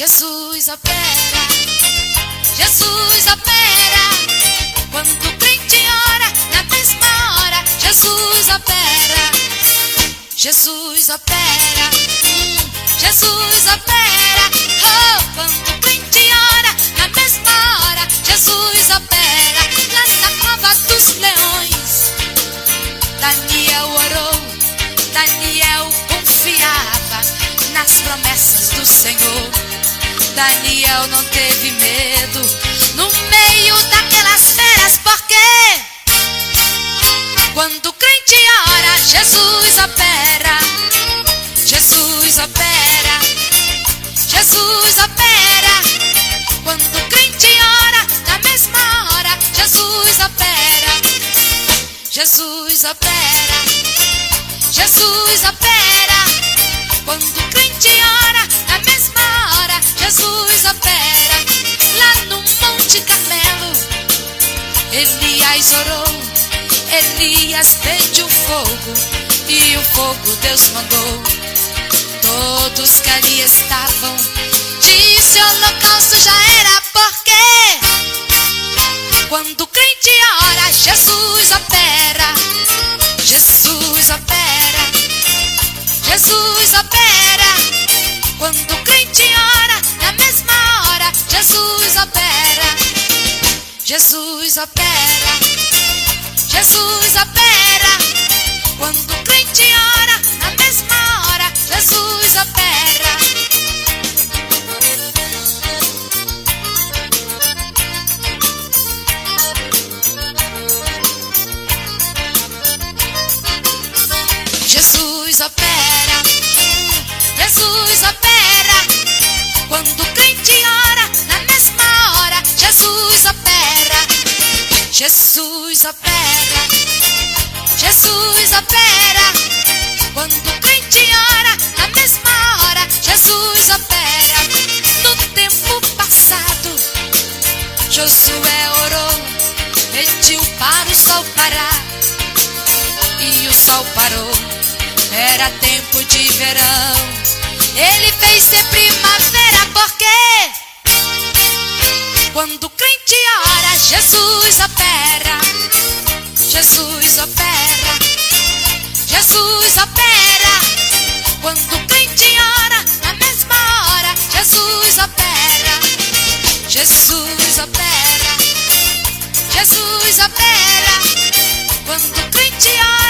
Jesus opera, Jesus opera. Quando o crente ora, na mesma hora, Jesus opera, Jesus opera, Jesus opera. Oh, quando o crente ora, na mesma hora, Jesus opera. Lá na cova dos leões, Daniel orou, Daniel confiava nas promessas do Senhor. Daniel não teve medo no meio daquelas feras, porque quando o crente ora, Jesus opera, Jesus opera, Jesus opera. Quando o crente ora, na mesma hora, Jesus opera, Jesus opera, Jesus opera. Quando o crente ora, na mesma hora, Jesus opera. Lá no Monte Carmelo, Elias orou, Elias pediu fogo, e o fogo Deus mandou. Todos que ali estavam, disse o holocausto já era, porque quando o crente ora, Jesus opera, Jesus opera, Jesus opera. Quando o crente ora, na mesma hora, Jesus opera, Jesus opera, Jesus opera. Quando o crente ora, na mesma hora, Jesus opera. Jesus opera, Jesus opera. Quando o crente ora, na mesma hora, Jesus opera, Jesus opera, Jesus opera. Quando o crente ora, na mesma hora, Jesus opera. No tempo passado, Josué orou, pediu para o sol parar, e o sol parou. Era tempo de verão, ele fez ser primavera, porque quando o crente ora, Jesus opera, Jesus opera, Jesus opera. Quando o crente ora, na mesma hora, Jesus opera, Jesus opera, Jesus opera. Quando o crente ora,